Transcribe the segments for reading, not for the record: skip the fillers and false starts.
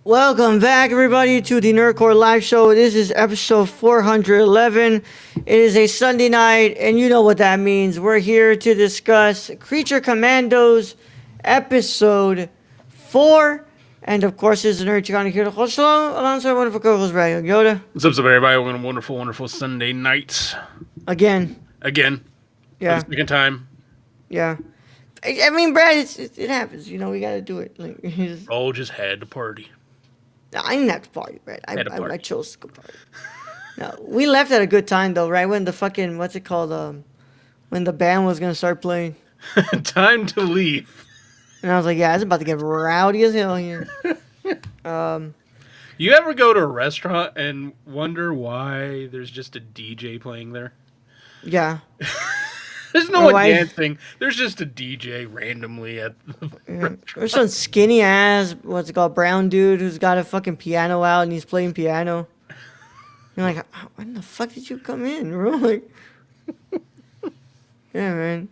Welcome back, everybody, to the Nerdcore Live Show. This is episode 411. It is a Sunday night, and you know what that means. We're here to discuss Creature Commandos episode 4. And, of course, this is Nerd Chicano here to host alongside wonderful co-host, Brad Yoda. What's up, everybody? We're on a wonderful, wonderful Sunday night. Again. Yeah. For the second time. Yeah. I mean, Brad, it happens. You know, we got to do it. All just had to party. I didn't have to party, Brad. I chose to go party. No, we left at a good time, though, right? When the fucking, what's it called? When the band was going to start playing. Time to leave. And I was like, yeah, it's about to get rowdy as hell here. You ever go to a restaurant and wonder why there's just a DJ playing there? Yeah. There's no one dancing. There's just a DJ randomly at the There's some skinny ass, what's it called, brown dude who's got a fucking piano out and he's playing piano. You're like, when the fuck did you come in, bro? Like, yeah, man.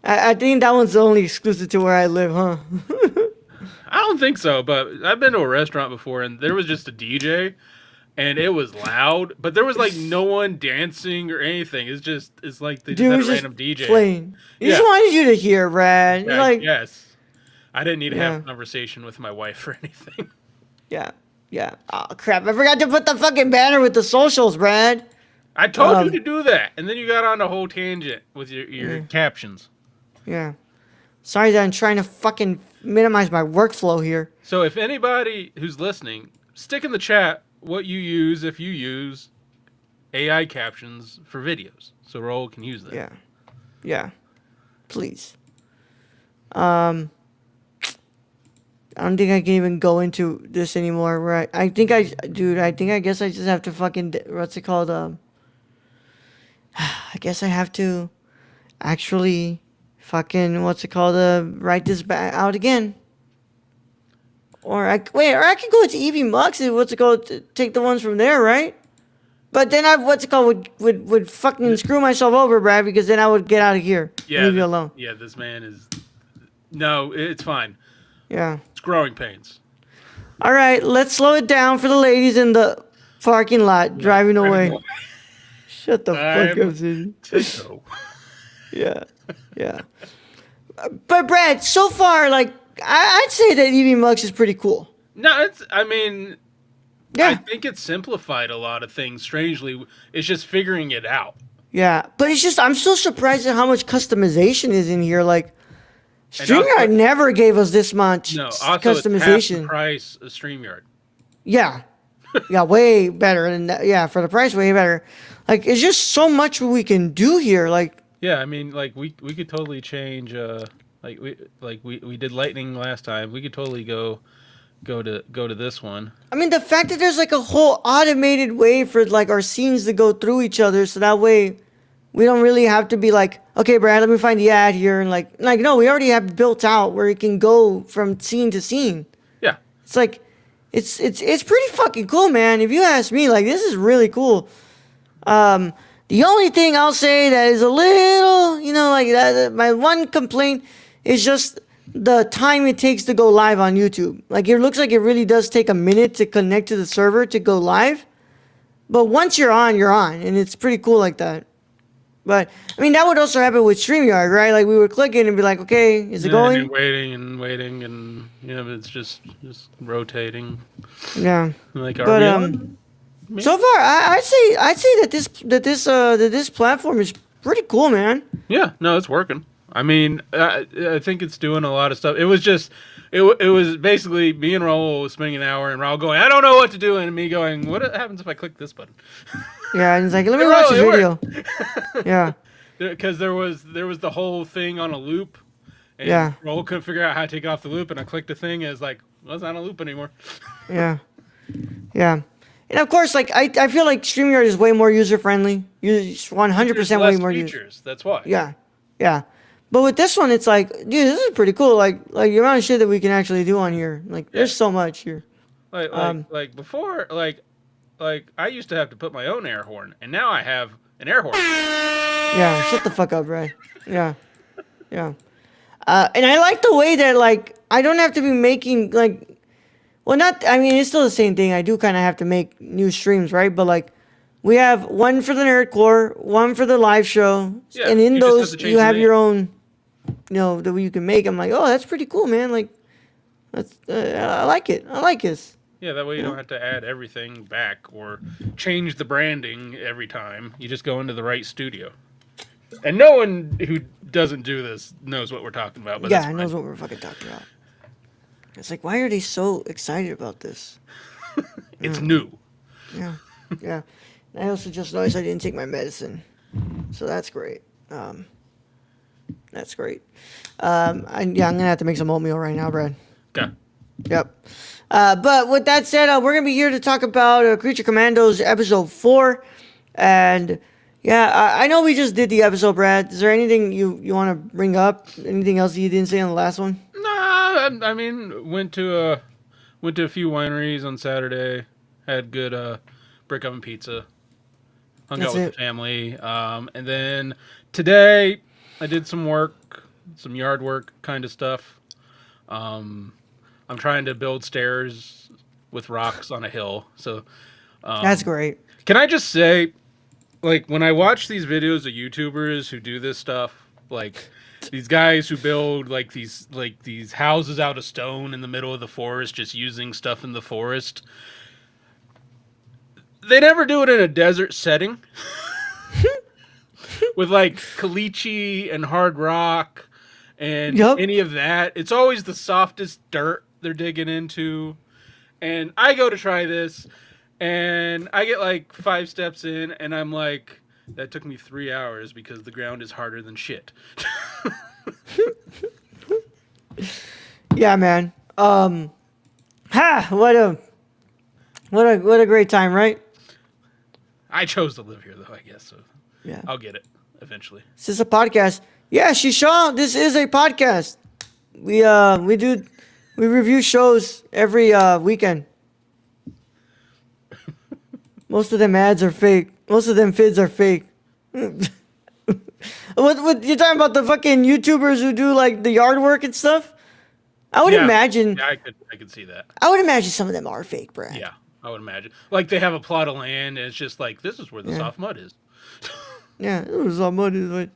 I think that one's only exclusive to where I live, huh? I don't think so, but I've been to a restaurant before and there was just a DJ and it was loud, but there was like no one dancing or anything. It's like they just had a random DJ playing. He just wanted you to hear, Brad. Yeah, like, yes. I didn't need to have a conversation with my wife or anything. Yeah. Oh, crap. I forgot to put the fucking banner with the socials, Brad. I told you to do that, and then you got on a whole tangent with your captions. Yeah. Sorry that I'm trying to fucking minimize my workflow here. So if anybody who's listening, stick in the chat what you use if you use AI captions for videos, so Roll can use them. Yeah. Please. I don't think I can even go into this anymore. Right? I guess I just have to fucking, what's it called? I guess I have to actually fucking, what's it called? Write this back out again. Or I could go to EV Mux and what's it called? Take the ones from there, right? But then would fucking screw myself over, Brad, because then I would get out of here. Yeah, leave you alone. Yeah, this man is. No, it's fine. Yeah, it's growing pains. All right, let's slow it down for the ladies in the parking lot driving away. Shut the fuck up, Sidney. Yeah. But Brad, so far, like, I'd say that EV Mux is pretty cool. No, I think it's simplified a lot of things. Strangely, it's just figuring it out. Yeah, but it's just, I'm so surprised at how much customization is in here. Like, StreamYard never gave us this much customization. It's half the price of StreamYard. Yeah, way better than that. Yeah, for the price, way better. Like, it's just so much we can do here. Like, yeah, I mean, like we could totally change. We did lightning last time. We could totally go to this one. I mean, the fact that there's like a whole automated way for like our scenes to go through each other, so that way we don't really have to be like, okay, Brad, let me find the ad here, and like no, we already have built out where it can go from scene to scene. Yeah, it's like it's pretty fucking cool, man. If you ask me, like, this is really cool. The only thing I'll say that is a little, like that, my one complaint is just the time it takes to go live on YouTube. Like, it looks like it really does take a minute to connect to the server to go live. But once you're on, and it's pretty cool like that. But, I mean, that would also happen with StreamYard, right? Like, we would click in and be like, okay, is it going? And waiting, and it's just rotating. Yeah. Like, so far, I'd say that this platform is pretty cool, man. Yeah, no, it's working. I mean, I think it's doing a lot of stuff. It was basically me and Raul spending an hour, and Raul going, I don't know what to do, and me going, what happens if I click this button? Yeah, and he's like, let me watch this video. Yeah. Because there was the whole thing on a loop, and Raul couldn't figure out how to take it off the loop, and I clicked the thing, and it's like, well, it's not a loop anymore. Yeah. And of course, like, I feel like StreamYard is way more user-friendly. 100% way more features. That's why. Yeah. But with this one, it's like, dude, this is pretty cool. Like the amount of shit that we can actually do on here. Like, there's so much here. Like before, like I used to have to put my own air horn, and now I have an air horn. Yeah, shut the fuck up, Ray. Yeah. And I like the way that, like, I don't have to be making, like, Well, not. I mean, it's still the same thing. I do kind of have to make new streams, right? But like, we have one for the Nerdcore, one for the live show, Yeah, and in you just have those to change you the have name. your own. That you can make. I'm like, oh, that's pretty cool, man. Like, that's I like it. I like this. Yeah, that way you don't have to add everything back or change the branding every time. You just go into the right studio. And no one who doesn't do this knows what we're talking about, but Yeah, that's I fine. knows what we're fucking talking about. It's like, why are they so excited about this? It's new. Yeah, yeah. I also just noticed I didn't take my medicine, so that's great. That's great. I'm gonna have to make some oatmeal right now, Brad. Okay. Yep. But with that said, we're gonna be here to talk about Creature Commandos episode 4, and yeah, I know we just did the episode, Brad. Is there anything you want to bring up? Anything else you didn't say on the last one? Nah, I mean, went to a few wineries on Saturday. Had good brick oven pizza. Hung That's out with it. the family. And then today I did some work, some yard work kind of stuff. I'm trying to build stairs with rocks on a hill. So That's great. can I just say, like, when I watch these videos of YouTubers who do this stuff, like these guys who build these houses out of stone in the middle of the forest, just using stuff in the forest, they never do it in a desert setting with like caliche and hard rock and Yep. any of that. It's always the softest dirt they're digging into. And I go to try this, and I get like 5 steps in, and I'm like, that took me 3 hours because the ground is harder than shit. Yeah, man. What a great time, right? I chose to live here, though, I guess. So Yeah. I'll get it eventually. Is this a podcast? Yeah, Shisha, this is a podcast. We review shows every weekend. Most of them ads are fake. Most of them vids are fake. What you're talking about, the fucking YouTubers who do like the yard work and stuff? I would imagine. Yeah, I could see that. I would imagine some of them are fake, Brad. Yeah, I would imagine. Like they have a plot of land, and it's just like, this is where the soft mud is. Yeah, it was all money, but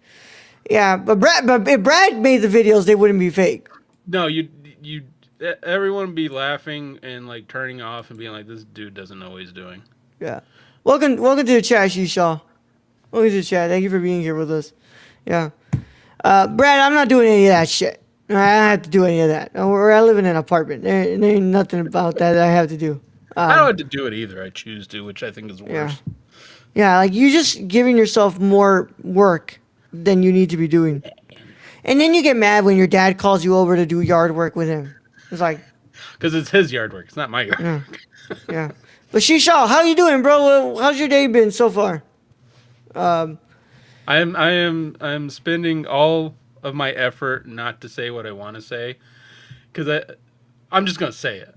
yeah, but if Brad made the videos, they wouldn't be fake. No, everyone would be laughing and like turning off and being like, this dude doesn't know what he's doing. Yeah. Welcome to the chat, Shisha. Welcome to the chat. Thank you for being here with us. Yeah. Brad, I'm not doing any of that shit. I don't have to do any of that. I live in an apartment. There ain't nothing about that I have to do. I don't have to do it either. I choose to, which I think is worse. Yeah, like you're just giving yourself more work than you need to be doing. And then you get mad when your dad calls you over to do yard work with him. It's like, Because it's his yard work. It's not my yard work. yeah. But Shisha, how you doing, bro? How's your day been so far? I'm spending all of my effort not to say what I want to say, because I'm just gonna say it.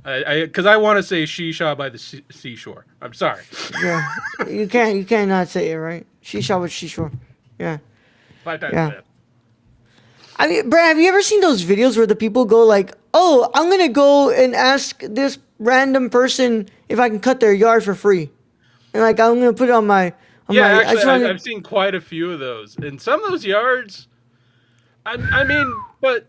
Because I want to say Shisha by the seashore. I'm sorry. Yeah. You can't not say it, right? Shisha with Shisha. Yeah. 5 times Yeah. fast. I mean, Brad, have you ever seen those videos where the people go like, "Oh, I'm gonna go and ask this random person if I can cut their yard for free," and like I'm gonna put it on my. Yeah, I just actually, I've seen quite a few of those. And some of those yards, I mean, but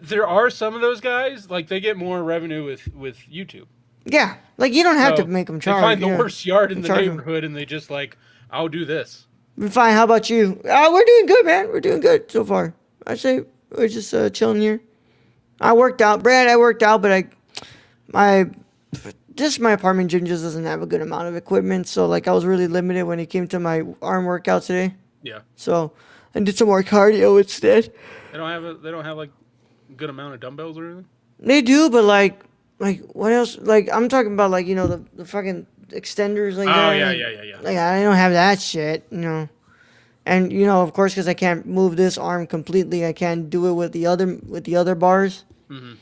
there are some of those guys, like they get more revenue with YouTube. Yeah, like you don't have So to make them they charge. find the yeah. worst yard in the Charge 'em. neighborhood, and they just like, I'll do this. Fine. How about you? We're doing good, man. We're doing good so far. I'd say we're just chilling here. I worked out, Brad. I worked out, but my apartment gym just doesn't have a good amount of equipment. So like I was really limited when it came to my arm workout today. Yeah, So I did some more cardio instead. they don't have like a good amount of dumbbells or anything. They do, but like what else? Like I'm talking about like the fucking extenders like that. Yeah. Like I don't have that shit, And of course, because I can't move this arm completely, I can't do it with the other bars. Mm-hmm.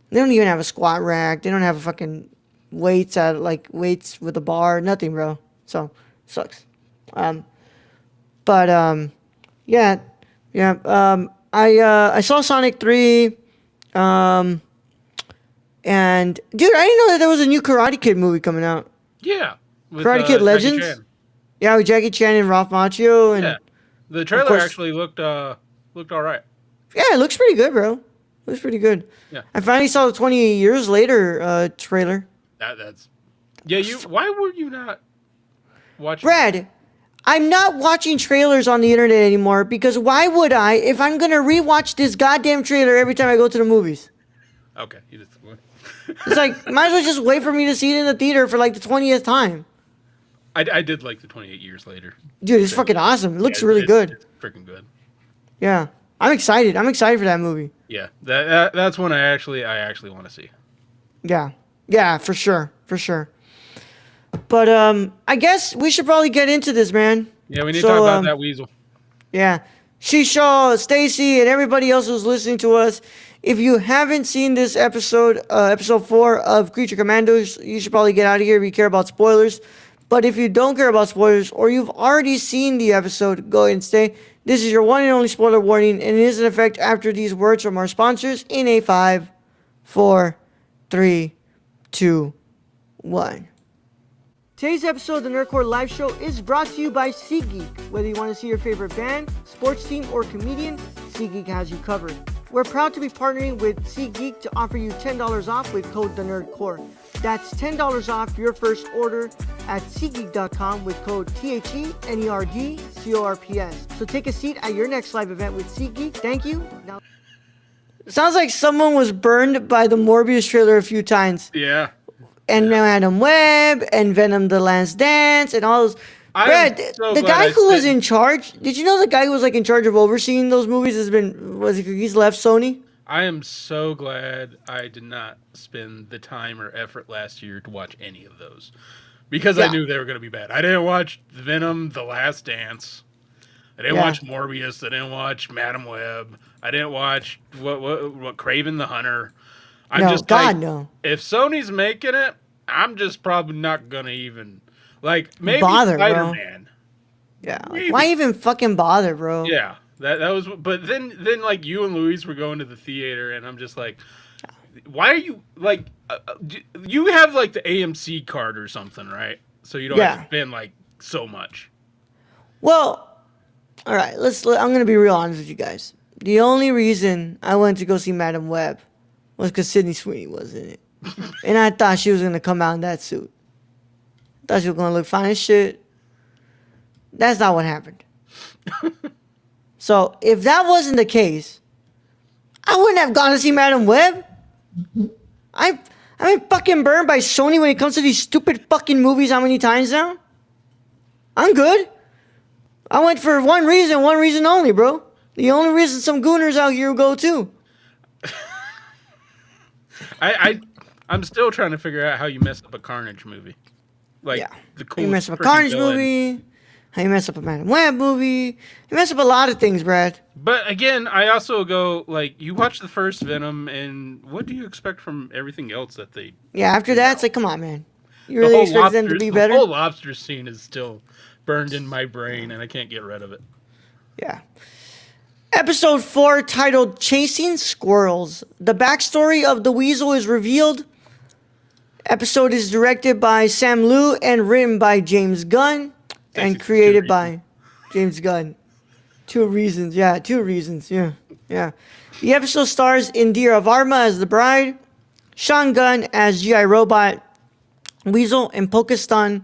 They don't even have a squat rack. They don't have a fucking weights with a bar. Nothing, bro. So sucks. Yeah. I saw Sonic 3. And dude, I didn't know that there was a new Karate Kid movie coming out. Yeah. With, Karate Kid Jackie Legends. Chan. Yeah, with Jackie Chan and Ralph Macchio, and Yeah. The trailer actually looked all right. Yeah, it looks pretty good, bro. Looks pretty good. Yeah. I finally saw the 28 years later trailer. That's. Yeah, why were you not watching? Brad, I'm not watching trailers on the internet anymore because why would I if I'm gonna rewatch this goddamn trailer every time I go to the movies? Okay, you just. It's like might as well just wait for me to see it in the theater for like the 20th time. I did like the 28 years later. Dude, it's fucking awesome. It looks really good. It's freaking good. Yeah, I'm excited. I'm excited for that movie. Yeah, that's one I actually want to see. Yeah, for sure. But I guess we should probably get into this, man. Yeah, we need to talk about that Weasel. Yeah. Shisha, Stacy, and everybody else who's listening to us. If you haven't seen this episode 4 of Creature Commandos, you should probably get out of here if you care about spoilers. But if you don't care about spoilers, or you've already seen the episode, go ahead and stay. This is your one and only spoiler warning, and it is in effect after these words from our sponsors in a 5, 4, 3, 2, 1. Today's episode of the Nerdcore Live Show is brought to you by SeatGeek. Whether you want to see your favorite band, sports team, or comedian, SeatGeek has you covered. We're proud to be partnering with SeatGeek to offer you $10 off with code TheNerdCore. That's $10 off your first order at SeatGeek.com with code THENERDCORPS. So take a seat at your next live event with SeatGeek. Thank you. Now, it sounds like someone was burned by the Morbius trailer a few times. Yeah. And Madam Web and Venom the Last Dance and all those. Brad, the guy who was in charge, did you know the guy who was like in charge of overseeing those movies he's left Sony? I am so glad I did not spend the time or effort last year to watch any of those. Because I knew they were going to be bad. I didn't watch Venom the Last Dance. I didn't watch Morbius. I didn't watch Madam Web. I didn't watch what Kraven the Hunter. No. If Sony's making it, I'm just probably not gonna even maybe Spider-Man. Bro. Yeah, why even fucking bother, bro? Yeah, that was. But then like you and Louise were going to the theater, and I'm just like, why are you you have like the AMC card or something, right? So you don't have to spend like so much. Well, all right. I'm gonna be real honest with you guys. The only reason I went to go see Madam Web was because Sydney Sweeney was in it. And I thought she was going to come out in that suit. Thought she was going to look fine as shit. That's not what happened. So, if that wasn't the case, I wouldn't have gone to see Madam Web. I've been fucking burned by Sony when it comes to these stupid fucking movies how many times now? I'm good. I went for one reason only, bro. The only reason some gooners out here will go too. I'm still trying to figure out how you mess up a Carnage movie. The cool. You mess up a Carnage movie. How you mess up a Madam Web movie. You mess up a lot of things, Brad. But again, I also go you watch the first Venom, and what do you expect from everything else that they? Yeah, after that, it's like, come on, man. You really expect them to be better? The whole lobster scene is still burned in my brain, and I can't get rid of it. Yeah. Episode 4, titled Chasing Squirrels. The backstory of the Weasel is revealed. Episode is directed by Sam Liu and written by James Gunn and created by James Gunn. Two reasons. Yeah. The episode stars Indira Varma as the bride, Sean Gunn as G.I. Robot, Weasel, and Pokolistan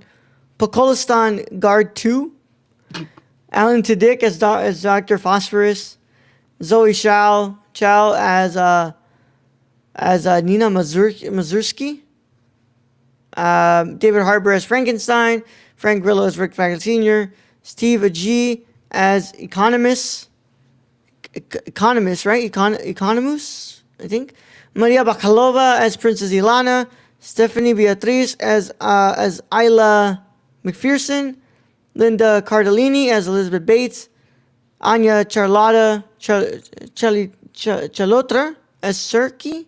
Guard 2. Alan Tudyk as Dr. Phosphorus, Zoe Chow as Nina Mazursky, David Harbour as Frankenstein, Frank Grillo as Rick Faggot Sr., Steve Agee as Economist, right? Economus, I think. Maria Bakalova as Princess Ilana, Stephanie Beatriz as Isla McPherson, Linda Cardellini as Elizabeth Bates, Anya Chalotra as Cersei.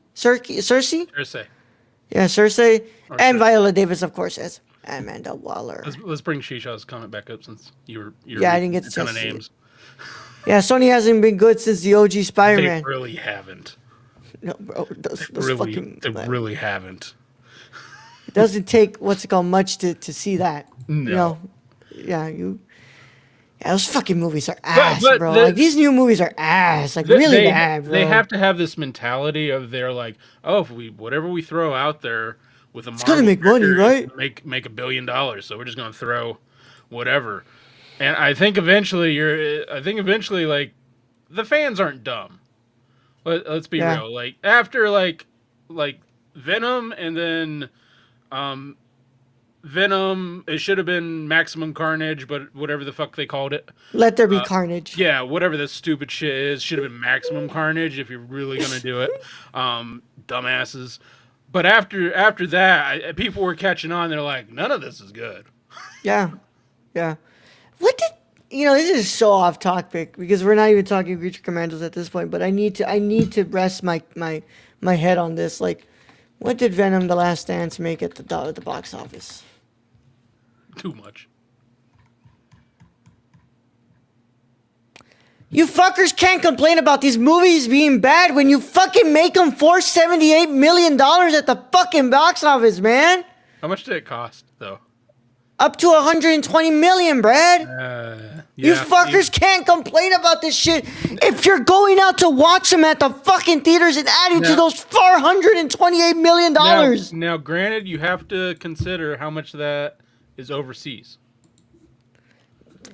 Yeah, Cersei. And Viola Davis, of course, as Amanda Waller. Let's bring Shisha's comment back up since you're I didn't get to names. Yeah, Sony hasn't been good since the OG Spider-Man. They really haven't. No, bro. Those Really, fucking. they really haven't. It doesn't take much to see that. No. You know. Yeah, Yeah, those fucking movies are But ass, bro. Like these new movies are ass. Like really bad, bro. They have to have this mentality of they're like, oh, if whatever we throw out there with a it's Marvel gonna make money, right? make $1 billion. So we're just gonna throw whatever. And I think eventually like the fans aren't dumb. Let's be real. Like after like Venom and then Venom, it should have been Maximum Carnage, but whatever the fuck they called it. Let there be carnage. Yeah, whatever this stupid shit is, should have been Maximum Carnage if you're really gonna do it. Dumbasses. But after that, people were catching on. They're like, none of this is good. Yeah. What did this is so off topic because we're not even talking Creature Commandos at this point. But I need to rest my head on this. Like, what did Venom: The Last Dance make at the box office? Too much. You fuckers can't complain about these movies being bad when you fucking make them $478 million at the fucking box office, man. How much did it cost, though? Up to 120 million, Brad. You fuckers can't complain about this shit if you're going out to watch them at the fucking theaters and adding to those $428 million. Now, granted, you have to consider how much of that is overseas.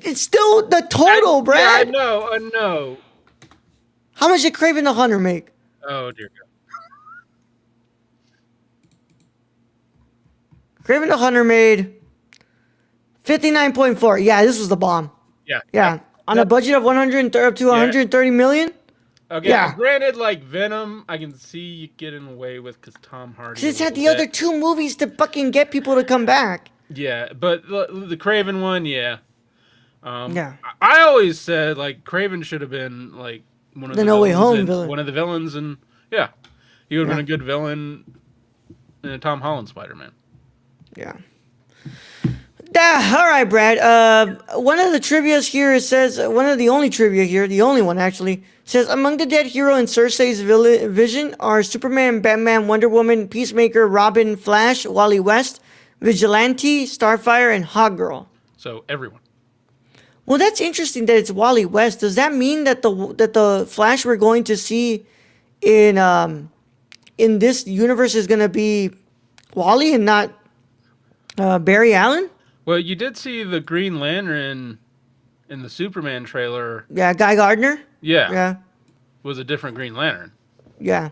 It's still the total, Brad. Yeah, I know. How much did Kraven the Hunter make? Oh, dear God. Kraven the Hunter made 59.4. Yeah, this was the bomb. Yeah. On a budget of 130 million? Okay, yeah. Granted, like Venom, I can see you getting away with because Tom Hardy. Because it's had the other two movies to fucking get people to come back. Yeah, but the Kraven one, yeah. I always said like Kraven should have been like one of the No Way Home villain. One of the villains, and he would have been a good villain in a Tom Holland Spider-Man. Yeah. All right, Brad. One of the trivias here says, one of the only trivia here, the only one actually, says, among the dead hero in Cersei's vision are Superman, Batman, Wonder Woman, Peacemaker, Robin, Flash, Wally West, Vigilante, Starfire, and Hawkgirl. So everyone. Well, that's interesting that it's Wally West. Does that mean that the Flash we're going to see in this universe is going to be Wally and not Barry Allen? Well, you did see the Green Lantern in the Superman trailer. Yeah, Guy Gardner? Yeah. Was a different Green Lantern. Yeah.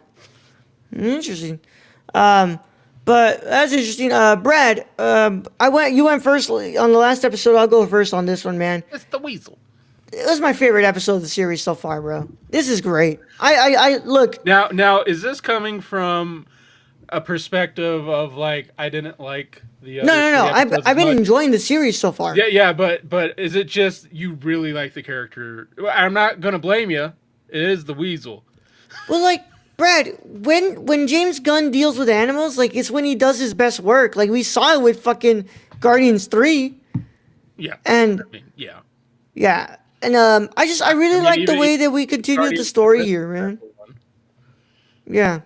Interesting. But that's interesting. Brad, you went first on the last episode. I'll go first on this one, man. It's the Weasel. It was my favorite episode of the series so far, bro. This is great. I look. Now, is this coming from a perspective of like I didn't like the other No. I've been enjoying the series so far. Yeah, but is it just you really like the character? I'm not gonna blame you. It is the Weasel. Well, like Brad, when James Gunn deals with animals, like it's when he does his best work. Like we saw it with fucking Guardians 3. Yeah. And yeah. And I really like the way that we continued the story here, man. Yeah.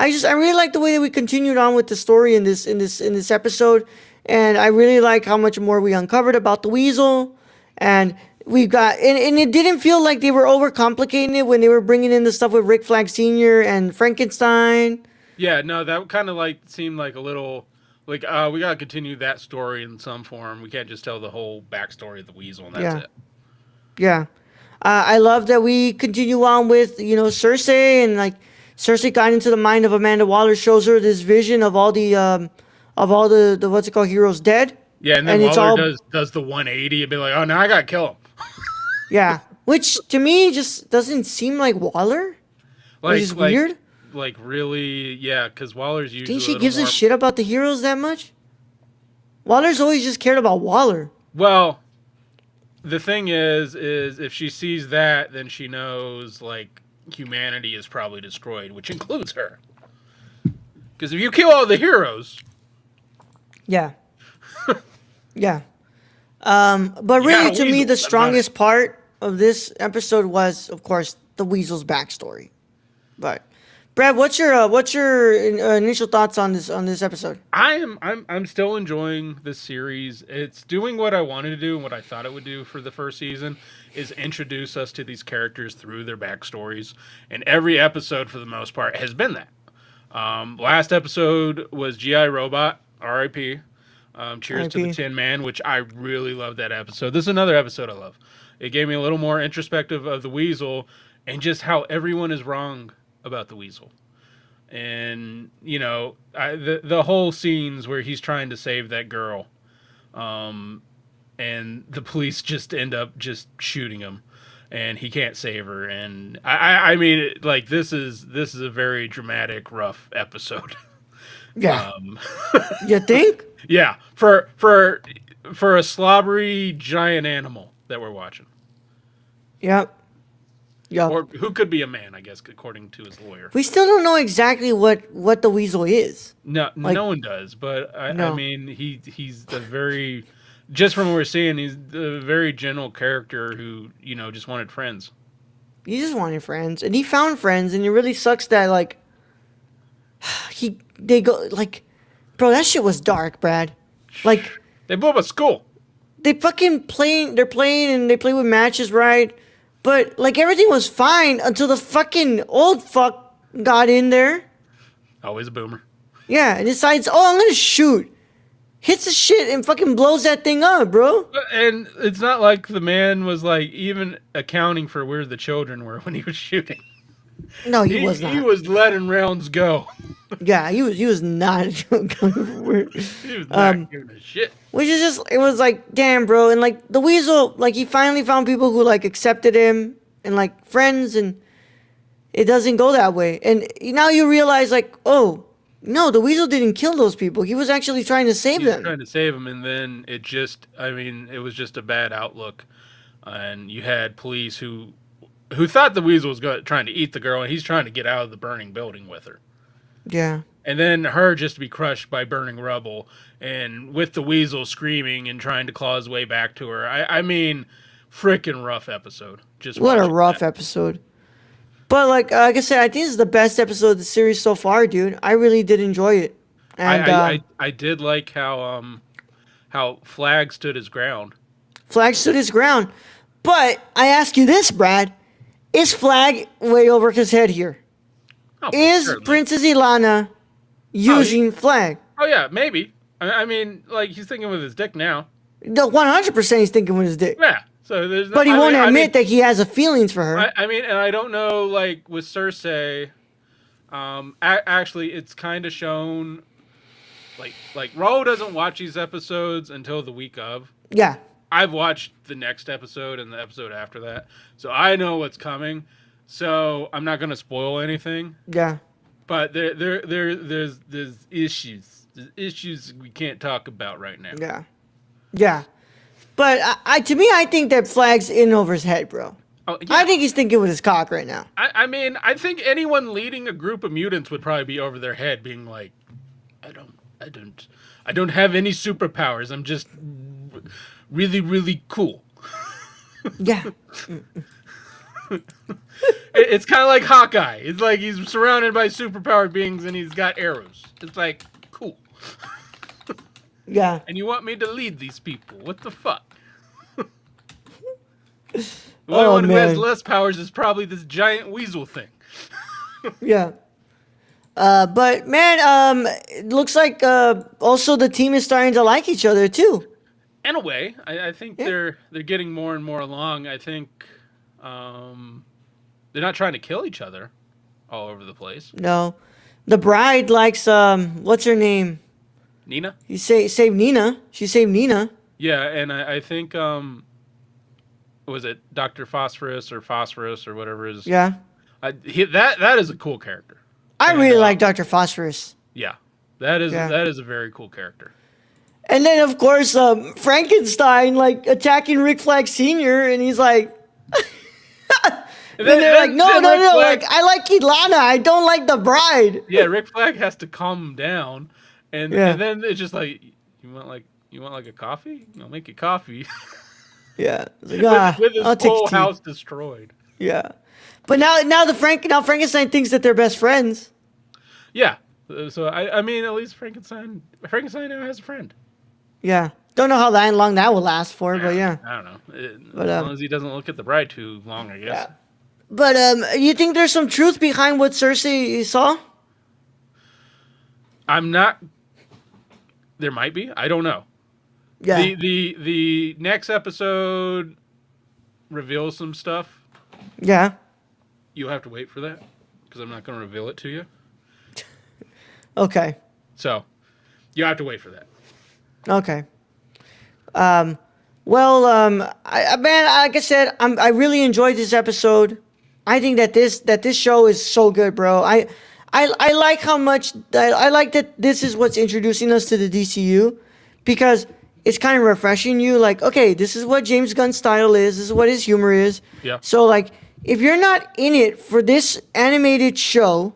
I really like the way that we continued on with the story in this episode, and I really like how much more we uncovered about the Weasel, and we got and it didn't feel like they were overcomplicating it when they were bringing in the stuff with Rick Flag Sr. and Frankenstein. Yeah, no, that kind of like seemed like a little like we gotta continue that story in some form. We can't just tell the whole backstory of the Weasel and that's it. Yeah. I love that we continue on with Cersei and like. Cersei got into the mind of Amanda Waller, shows her this vision of all the what's it called, heroes dead. Yeah, and then Waller does the 180 and be like, oh, now I gotta kill him. Yeah, which to me just doesn't seem like Waller. Which is weird. Like really, yeah, because Waller's usually. Think she gives a shit about the heroes that much? Waller's always just cared about Waller. Well, the thing is if she sees that, then she knows like. Humanity is probably destroyed, which includes her. Because if you kill all the heroes, yeah. But really, to me, the strongest part of this episode was, of course, the Weasel's backstory. But Brad, what's your initial thoughts on this episode? I'm still enjoying this series. It's doing what I wanted to do and what I thought it would do for the first season, is introduce us to these characters through their backstories, and every episode for the most part has been that. Last episode was GI Robot, R.I.P. Cheers to the R.I.P. Tin Man, which I really love that episode. This is another episode I love. It gave me a little more introspective of the Weasel and just how everyone is wrong about the Weasel. And, you know, the whole scenes where he's trying to save that girl, and the police just end up just shooting him, and he can't save her. And I mean, like, this is a very dramatic, rough episode. Yeah. You think? Yeah, for a slobbery giant animal that we're watching. Yep. Yep. Or who could be a man, I guess, according to his lawyer. We still don't know exactly what the Weasel is. No, Like, no one does. But I no. mean, he's a very, just from what we're seeing, he's a very gentle character who, you know, just wanted friends. He just wanted friends, and he found friends, and it really sucks that like they go like, bro, that shit was dark, Brad. Like They blew up a school. they fucking playing, they're playing, and they play with matches, right? But like everything was fine until the fucking old fuck got in there. Always a boomer. Yeah, and decides, oh, I'm gonna shoot. Hits the shit and fucking blows that thing up, bro. And it's not like the man was like even accounting for where the children were when he was shooting. No, he was not. He was letting rounds go. Yeah, he was not. He was not giving a shit. Which is just, it was like, damn, bro. And like the Weasel, like he finally found people who like accepted him and like friends, and it doesn't go that way. And now you realize, like, oh no, the Weasel didn't kill those people. He was actually trying to save He was them. trying to save him, and then it just, I mean, it was just a bad outlook. And you had police who thought the Weasel was trying to eat the girl, and he's trying to get out of the burning building with her. Yeah. And then her just to be crushed by burning rubble, and with the Weasel screaming and trying to claw his way back to her. I mean, freaking rough episode. Just What a watching rough that. episd. But like I said, I think this is the best episode of the series so far, dude. I really did enjoy it. And I did like how Flag stood his ground. Flag stood his ground. But I ask you this, Brad. Is Flag way over his head here? Oh, Is certainly. Princess Ilana using Flag? Oh yeah, maybe. I mean, like, he's thinking with his dick now. The 100% he's thinking with his dick. Yeah. So there's. But he won't admit that he has a feelings for her. I mean, and I don't know, like with Cersei. Actually, it's kind of shown. Like Ro doesn't watch these episodes until the week of. Yeah. I've watched the next episode and the episode after that, so I know what's coming. So I'm not gonna spoil anything. Yeah. But there's issues. There's issues we can't talk about right now. Yeah. Yeah. But to me, I think that Flag's in over his head, bro. Oh, yeah. I think he's thinking with his cock right now. I mean, I think anyone leading a group of mutants would probably be over their head, being like, I don't have any superpowers. I'm just really, really cool. Yeah. It's kind of like Hawkeye. It's like he's surrounded by superpowered beings and he's got arrows. It's like, cool. Yeah. And you want me to lead these people? What the fuck? The only one who has less powers is probably this giant weasel thing. Yeah. But man, it looks like also the team is starting to like each other too. In a way, I think they're getting more and more along. I think they're not trying to kill each other all over the place. No, the bride likes what's her name? Nina? You save Nina. She saved Nina. Yeah, and I think was it Dr. Phosphorus or whatever is? Yeah. That is a cool character. I really like Dr. Phosphorus. Yeah, that is a very cool character. And then of course Frankenstein like attacking Rick Flag Sr. and he's like. And then they're like, no, like I like Ilana, I don't like the bride. Yeah, Rick Flag has to calm him down, and then it's just like, you want like a coffee? I'll make you coffee. Yeah, like, with his whole house destroyed. Yeah. But now Frankenstein thinks that they're best friends. Yeah. So I mean, at least Frankenstein now has a friend. Yeah. Don't know how long that will last for, but yeah. I don't know. But, as long as he doesn't look at the bride too long, I guess. Yeah. But you think there's some truth behind what Cersei saw? I'm not. There might be. I don't know. Yeah. The next episode reveals some stuff. Yeah. You'll have to wait for that because I'm not going to reveal it to you. Okay. So you have to wait for that. Okay. Well, man, like I said, I really enjoyed this episode. I think that this show is so good, bro. I like how much I like that this is what's introducing us to the DCU, because it's kind of refreshing you. Like, okay, this is what James Gunn's style is. This is what his humor is. Yeah. So, like, if you're not in it for this animated show,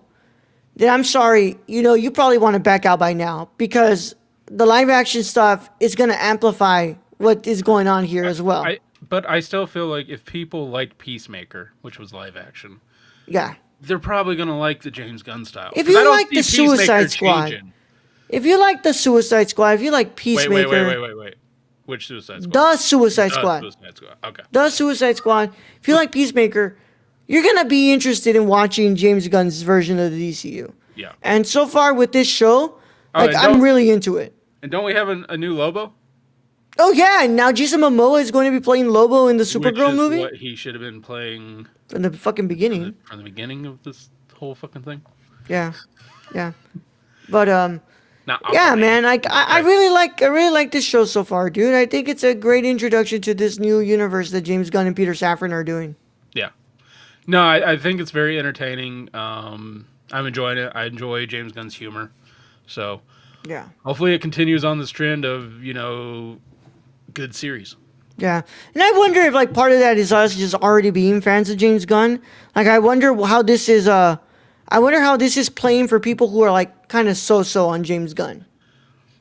then I'm sorry. You probably want to back out by now, because the live action stuff is going to amplify what is going on here as well. But I still feel like if people liked Peacemaker, which was live action, yeah, they're probably going to like the James Gunn style. If you like the Peacemaker Suicide Squad, changing. if you like the Suicide Squad, if you like Peacemaker, Wait. Which Suicide Squad? The Suicide Squad. Suicide Squad. Okay. The Suicide Squad. If you like Peacemaker, you're going to be interested in watching James Gunn's version of the DCU. Yeah. And so far with this show, I'm really into it. And don't we have a new Lobo? Oh, yeah. And now Jason Momoa is going to be playing Lobo in the Supergirl movie. What he should have been playing from the fucking beginning. From the beginning of this whole fucking thing. Yeah. But yeah, man. I really like this show so far, dude. I think it's a great introduction to this new universe that James Gunn and Peter Safran are doing. Yeah. No, I think it's very entertaining. I'm enjoying it. I enjoy James Gunn's humor. So yeah, hopefully it continues on this trend of good series. Yeah, and I wonder if like part of that is us just already being fans of James Gunn. Like, I wonder how this is. I wonder how this is playing for people who are like kind of so on James Gunn.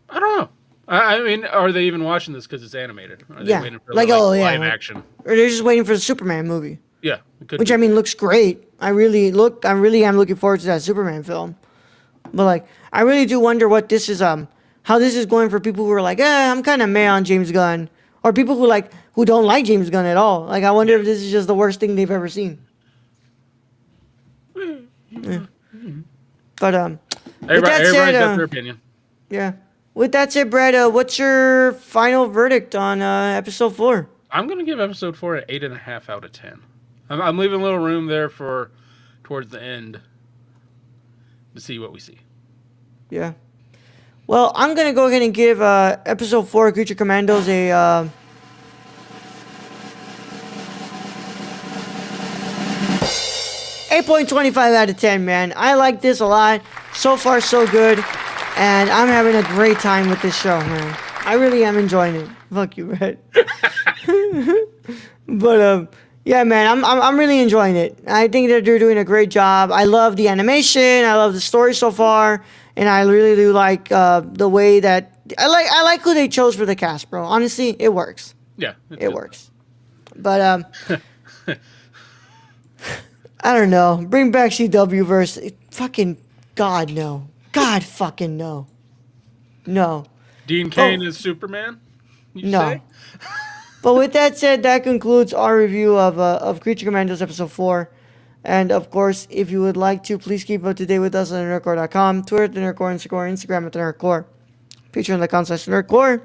I don't know. I mean, are they even watching this because it's animated? Are they waiting for live action? Or they're just waiting for the Superman movie. Yeah, which I mean looks great. I really am looking forward to that Superman film. But like, I really do wonder what this is. How this is going for people who are like, I'm kind of meh on James Gunn, or people who don't like James Gunn at all. Like, I wonder if this is just the worst thing they've ever seen. Yeah. But everybody's got their opinion. Yeah. With that said, Brad, what's your final verdict on episode 4? I'm gonna give episode 4 an 8.5 out of 10. I'm leaving a little room there for towards the end to see what we see. Yeah. Well, I'm going to go ahead and give episode 4 Creature Commandos a 8.25 out of 10, man. I like this a lot. So far, so good. And I'm having a great time with this show, man. I really am enjoying it. Fuck you, Brett. But, yeah, man, I'm really enjoying it. I think that they're doing a great job. I love the animation. I love the story so far. And I really do like the way that I like who they chose for the cast, bro. Honestly, it works. Yeah, it works. But I don't know. Bring back CW verse. Fucking God no. God fucking no. No. Dean Cain is Superman? No. Say? But with that said, that concludes our review of Creature Commandos episode 4. And, of course, if you would like to, please keep up to date with us on nerdcore.com, Twitter at the Nerdcore, Instagram at the Nerdcore, Patreon.com/Nerdcore.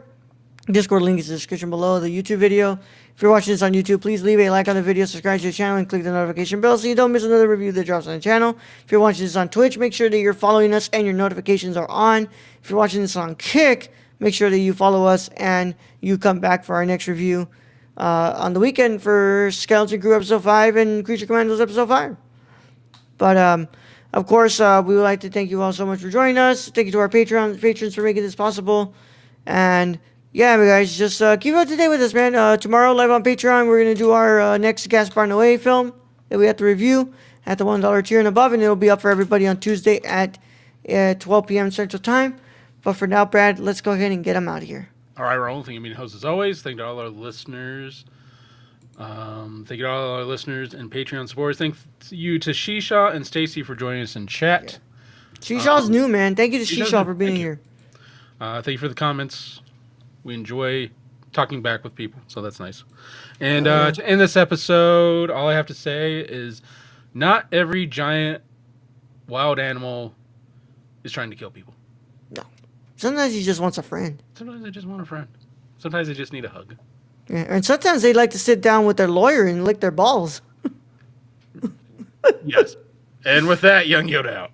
Discord link is in the description below the YouTube video. If you're watching this on YouTube, please leave a like on the video, subscribe to the channel, and click the notification bell so you don't miss another review that drops on the channel. If you're watching this on Twitch, make sure that you're following us and your notifications are on. If you're watching this on Kick, make sure that you follow us and you come back for our next review on the weekend for Skeleton Crew episode 5 and Creature Commandos episode 5. But, of course, we would like to thank you all so much for joining us. Thank you to our patrons for making this possible. And, yeah, guys, just keep up to date with us, man. Tomorrow, live on Patreon, we're going to do our next Gaspar Noé film that we have to review at the $1 tier and above. And it'll be up for everybody on Tuesday at 12 p.m. Central Time. But for now, Brad, let's go ahead and get them out of here. All right, Raul. Thank you, host, as always. Thank you to all our listeners. Thank you to all our listeners and Patreon supporters. Thank you to Shisha and Stacy for joining us in chat. Shisha's new, man. Thank you to Shisha's Shisha new. for being Thank you. here. Thank you for the comments. We enjoy talking back with people, so that's nice. And to end this episode, all I have to say is not every giant wild animal is trying to kill people. No. Sometimes he just wants a friend. Sometimes they just want a friend. Sometimes they just need a hug. Yeah, and sometimes they like to sit down with their lawyer and lick their balls. Yes. And with that, Young Yoda out.